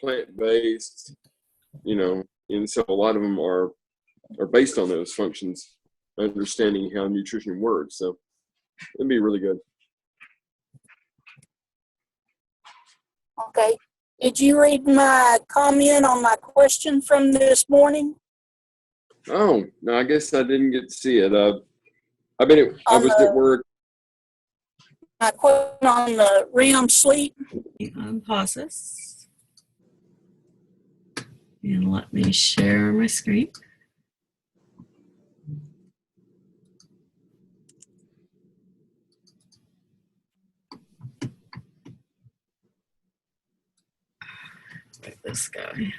plant-based, and so a lot of them are based on those functions, understanding how nutrition works. So it'd be really good. Okay. Did you read my comment on my question from this morning? Oh, no, I guess I didn't get to see it. I was at work. My question on the REM sleep. Pause this. And let me share my screen. Like this guy.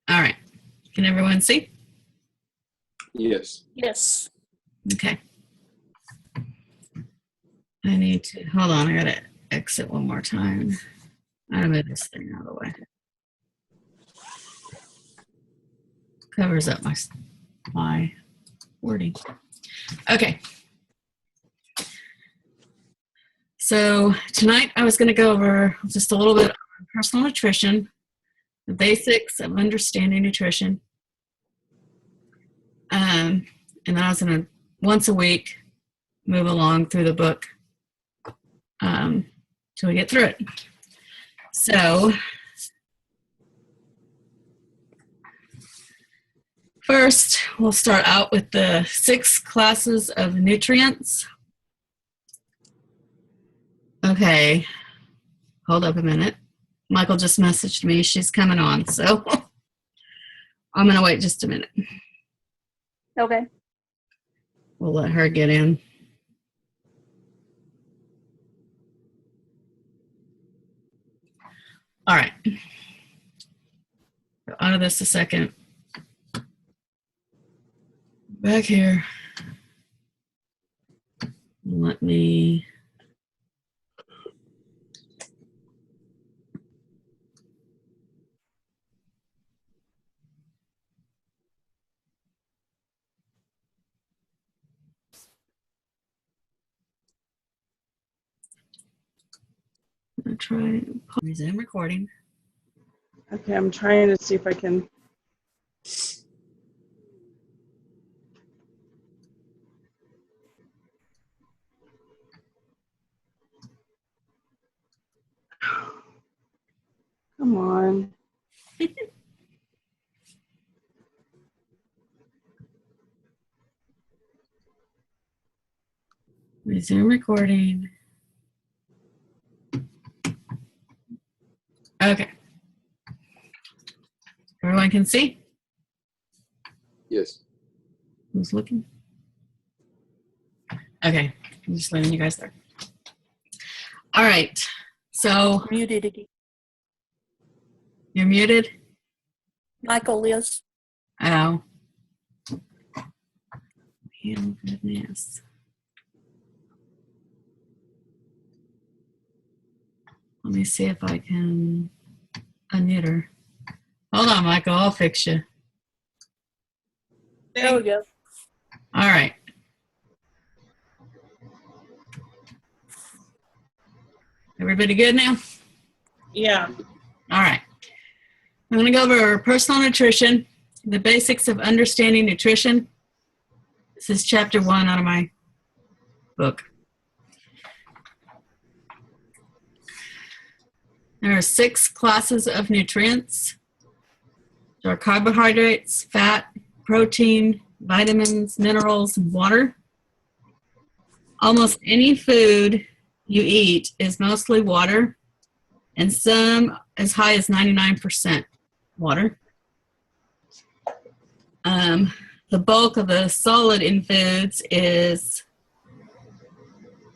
All right. Can everyone see? Yes. Yes. Okay. I need to, hold on, I gotta exit one more time. I move this thing out of the way. Covers up my wording. Okay. So tonight I was gonna go over just a little bit on personal nutrition, the basics of understanding nutrition. And then I was gonna, once a week, move along through the book till we get through it. So first, we'll start out with the 6 classes of nutrients. Okay, hold up a minute. Michael just messaged me. She's coming on, so I'm gonna wait just a minute. Okay. We'll let her get in. All right. Go out of this a second. Back here. Let me. I'm try resume recording. Okay, I'm trying to see if I can. Come on. Resume recording. Okay. Everyone can see? Yes. Who's looking? Okay. I'm just leaving you guys there. All right. So Muted again. you're muted? Michael is. Oh. Oh, goodness. Let me see if I can unmute her. Hold on, Michael. I'll fix you. There we go. All right. Everybody good now? Yeah. All right. I'm going to go over personal nutrition, the basics of understanding nutrition. This is chapter 1 out of my book. There are 6 classes of nutrients. There are carbohydrates, fat, protein, vitamins, minerals, and water. Almost any food you eat is mostly water, and some as high as 99% water. The bulk of the solid in foods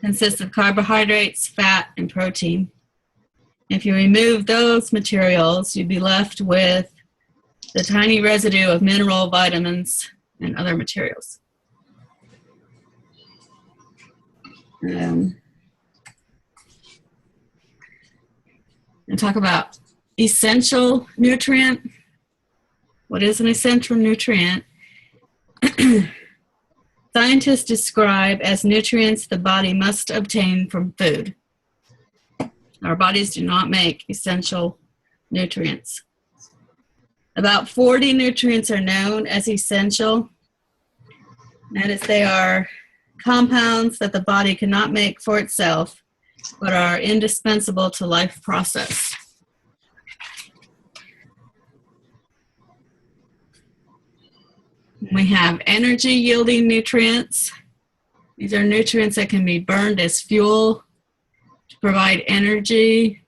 consists of carbohydrates, fat, and protein. If you remove those materials, you'd be left with the tiny residue of mineral, vitamins, and other materials. And talk about essential nutrient. What is an essential nutrient? It's scientists describe as nutrients the body must obtain from food. Our bodies do not make essential nutrients. About 40 nutrients are known as essential. That is, they are compounds that the body cannot make for itself, but are indispensable to life process. We have energy-yielding nutrients. These are nutrients that can be burned as fuel to provide energy.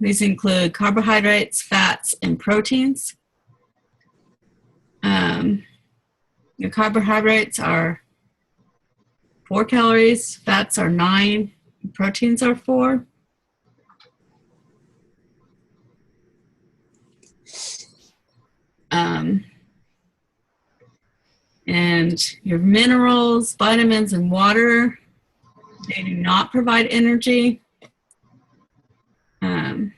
These include carbohydrates, fats, and proteins. Your carbohydrates are 4 calories, fats are 9, and proteins are 4. And your minerals, vitamins, and water, they do not provide energy. Hold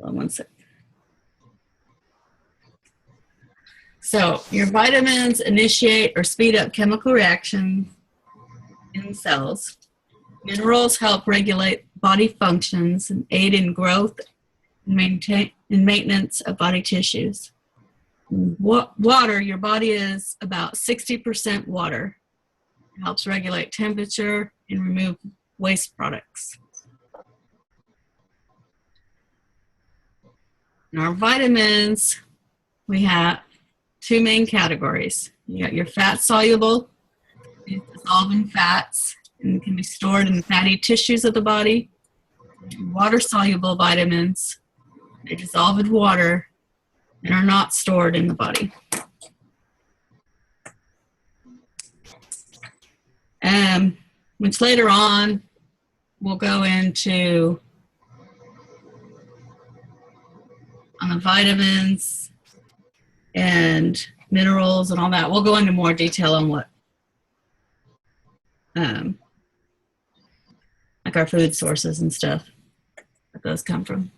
on one sec. So your vitamins initiate or speed up chemical reactions in cells. Minerals help regulate body functions and aid in growth and maintenance of body tissues. Water, your body is about 60% water. It helps regulate temperature and remove waste products. In our vitamins, we have 2 main categories. You got your fat-soluble, these dissolve in fats, and can be stored in the fatty tissues of the body. Water-soluble vitamins, they dissolve in water and are not stored in the body. Which later on, we'll go into on the vitamins and minerals and all that. We'll go into more detail on what like our food sources and stuff that those come from.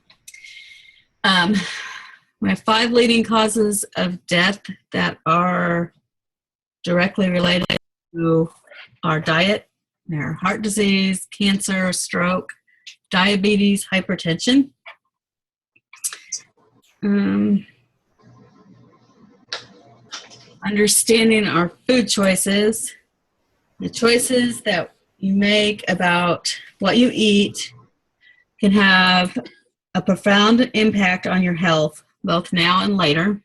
We have 5 leading causes of death that are directly related to our diet. They're heart disease, cancer, stroke, diabetes, hypertension. Understanding our food choices, the choices that you make about what you eat can have a profound impact on your health, both now and later.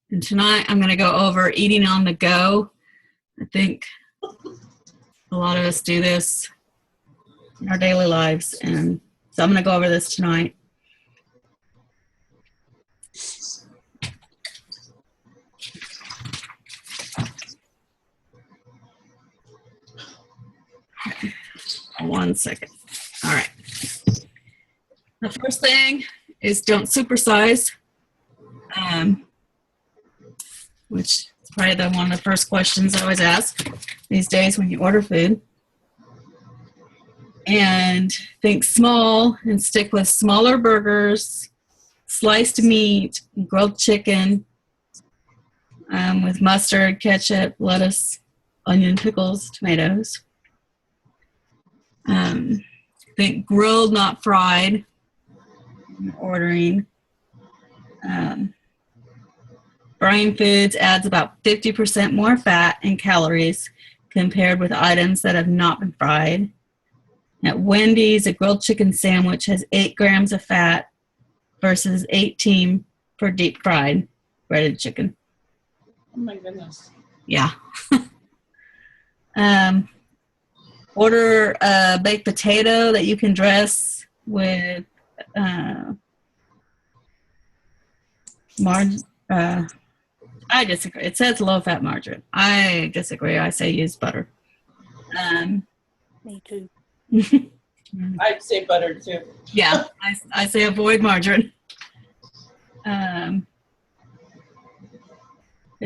And tonight I'm going to go over eating on the go. I think a lot of us do this in our daily lives, and so I'm going to go over this tonight. One second. All right. The first thing is don't supersize, which is probably one of the first questions I always ask these days when you order food. And think small and stick with smaller burgers, sliced meat, grilled chicken with mustard, ketchup, lettuce, onion, pickles, tomatoes. Think grilled, not fried. Ordering. Frying foods adds about 50% more fat and calories compared with items that have not been fried. At Wendy's, a grilled chicken sandwich has 8 grams of fat versus 18 for deep fried breaded chicken. Oh my goodness. Yeah. Order a baked potato that you can dress with I disagree. It says low-fat margarine. I disagree. I say use butter. Me too. I'd say butter too. Yeah, I say avoid margarine. It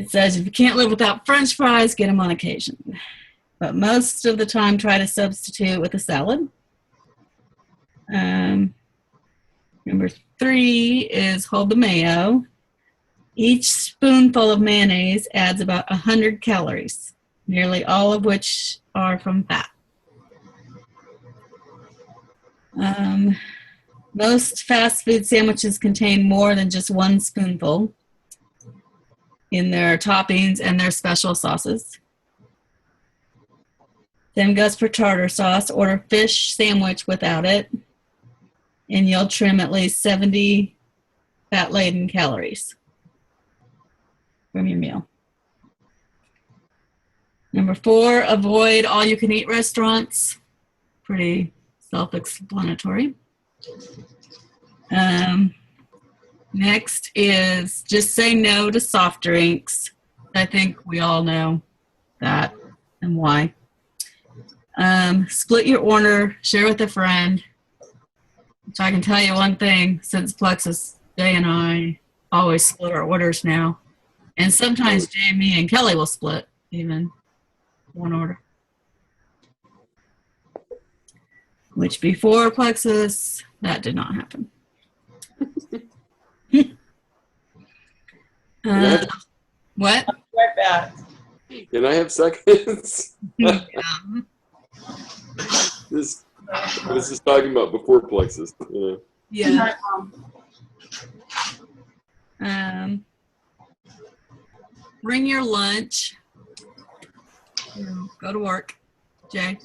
says if you can't live without French fries, get them on occasion. but most of the time try to substitute with a salad. Number 3 is hold the mayo. Each spoonful of mayonnaise adds about 100 calories, nearly all of which are from fat. Most fast food sandwiches contain more than just 1 spoonful in their toppings and their special sauces. Same goes for tartar sauce. Order fish sandwich without it, and you'll trim at least 70 fat-laden calories from your meal. Number 4, avoid all-you-can-eat restaurants. Pretty self-explanatory. Next is just say no to soft drinks. I think we all know that and why. Split your order, share with a friend. So I can tell you one thing, since Plexus, Jay and I always split our orders now. And sometimes Jay, me, and Kelly will split even one order. Which before Plexus, that did not happen. What? Right back. Can I have seconds? Yeah. This is talking about before Plexus. You know. Yeah. Bring your lunch. Go to work. Jay,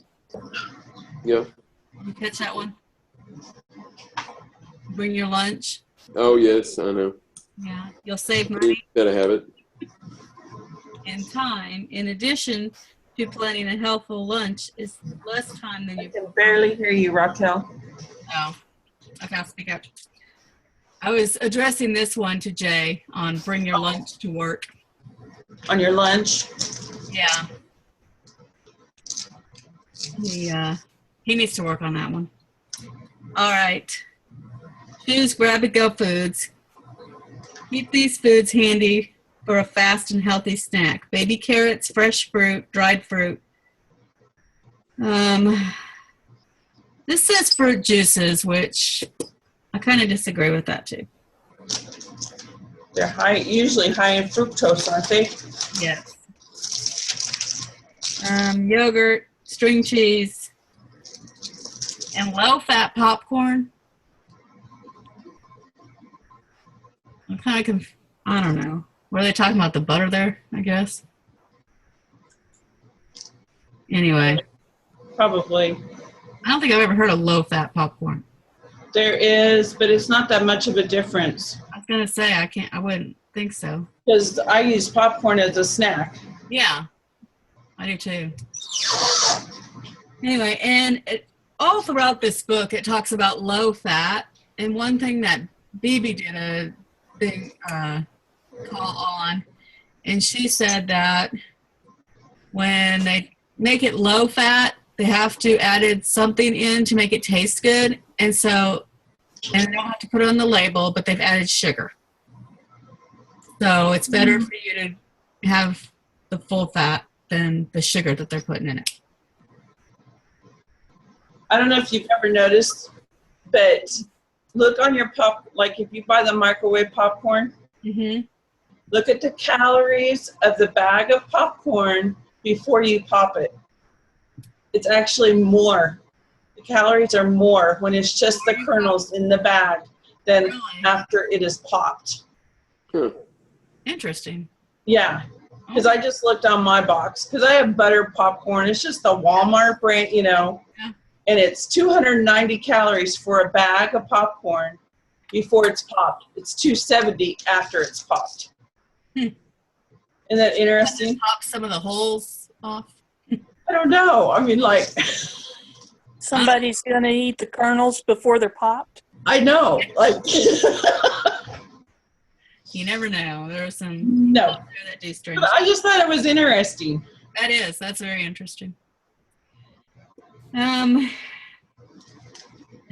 Yeah. you catch that one? Bring your lunch. Oh yes, I know. Yeah. You'll save money Gotta have it. and time. In addition to planning a healthful lunch, is less time than I you. can barely hear you, Raquel. Oh, okay, I'll speak up. I was addressing this one to Jay on bring your lunch to work. On your lunch. Yeah. He needs to work on that one. All right. Choose grab-and-go foods. Keep these foods handy for a fast and healthy snack. Baby carrots, fresh fruit, dried fruit. This says fruit juices, which I kind of disagree with that too. They're usually high in fructose, aren't they? Yes. Yogurt, string cheese, and low-fat popcorn. I'm kind of I don't know. Were they talking about the butter there, I guess? Anyway, Probably. I don't think I've ever heard of low-fat popcorn. There is, but it's not that much of a difference. I was going to say, I wouldn't think so. Because I use popcorn as a snack. Yeah, I do too. Anyway, and all throughout this book, it talks about low fat. And one thing that Bibi did a big call on, and she said that when they make it low fat, they have to add something in to make it taste good. And so, and they don't have to put it on the label, but they've added sugar. So it's better for you to have the full fat than the sugar that they're putting in it. I don't know if you've ever noticed, but look on your like if you buy the microwave popcorn, look at the calories of the bag of popcorn before you pop it. It's actually more. The calories are more when it's just the kernels in the bag than after it is popped. Interesting. Yeah, because I just looked on my box because I have butter popcorn. It's just the Walmart brand, you know, and it's 290 calories for a bag of popcorn before it's popped. It's 270 after it's popped. Isn't that interesting? Pop some of the holes off. I don't know. I mean, like, Somebody's going to eat the kernels before they're popped. I know, like. You never know. There are some No. out there that do strange. But I just thought it was interesting. That's very interesting. And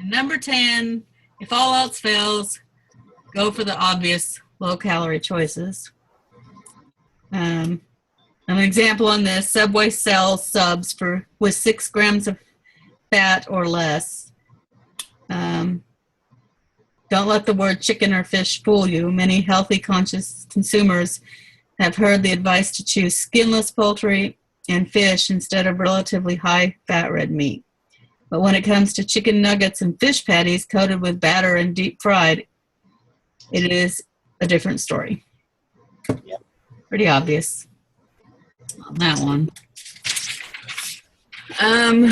number 10, if all else fails, go for the obvious low-calorie choices. An example on this, Subway sells subs with 6 grams of fat or less. Don't let the word chicken or fish fool you. Many healthy, conscious consumers have heard the advice to choose skinless poultry and fish instead of relatively high-fat red meat. But when it comes to chicken nuggets and fish patties coated with batter and deep fried, it is a different story. Yep. Pretty obvious on that one. And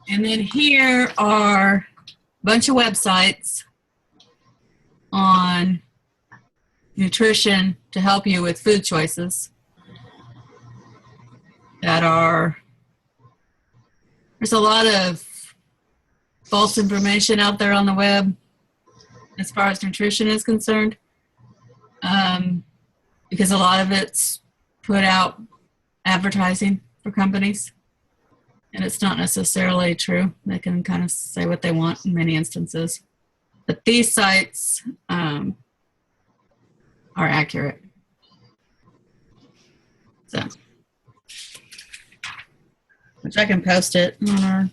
then here are a bunch of websites on nutrition to help you with food choices that are, there's a lot of false information out there on the web as far as nutrition is concerned, because a lot of it's put out advertising for companies, and it's not necessarily true. They can kind of say what they want in many instances. But these sites are accurate. So, which I can post it on our,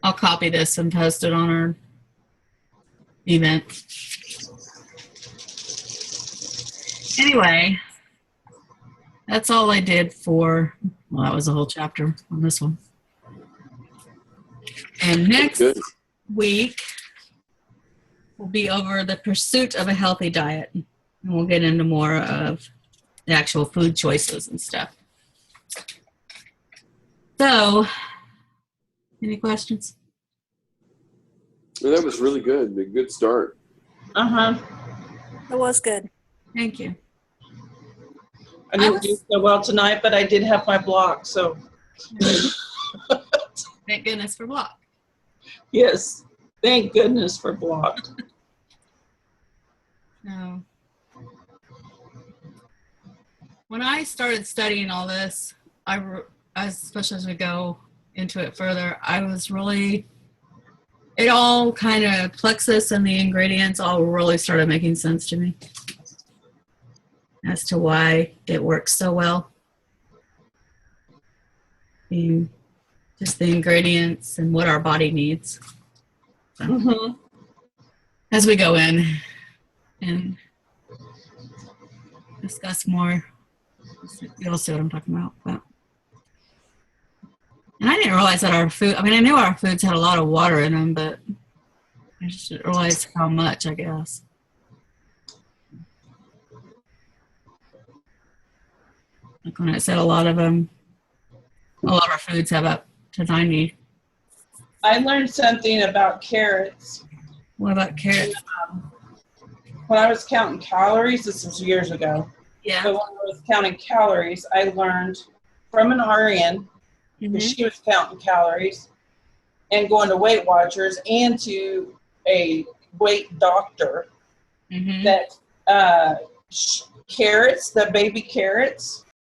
I'll copy this and post it on our event. Anyway, that's all I did for, well, that was a whole chapter on this one. And next week, we'll be over the pursuit of a healthy diet. And we'll get into more of the actual food choices and stuff. So, any questions? Well, that was really good. A good start. Uh-huh. It was good. Thank you. I didn't do so well tonight, but I did have my block, so. Thank goodness for block. Yes. Thank goodness for block. No. When I started studying all this, especially as we go into it further, I was really, it all kind of, Plexus and the ingredients all really started making sense to me as to why it works so well. Just the ingredients and what our body needs. So, Mm-hmm. as we go in and discuss more, you'll see what I'm talking about. But, and I didn't realize that our food, I mean, I knew our foods had a lot of water in them, but I just didn't realize how much, I guess. Like when I said a lot of our foods have up to 90. I learned something about carrots. What about carrots? When I was counting calories, this was years ago. Yeah. But when I was counting calories, I learned from an RN, because she was counting calories, and going to Weight Watchers and to a weight doctor, that carrots, the baby carrots,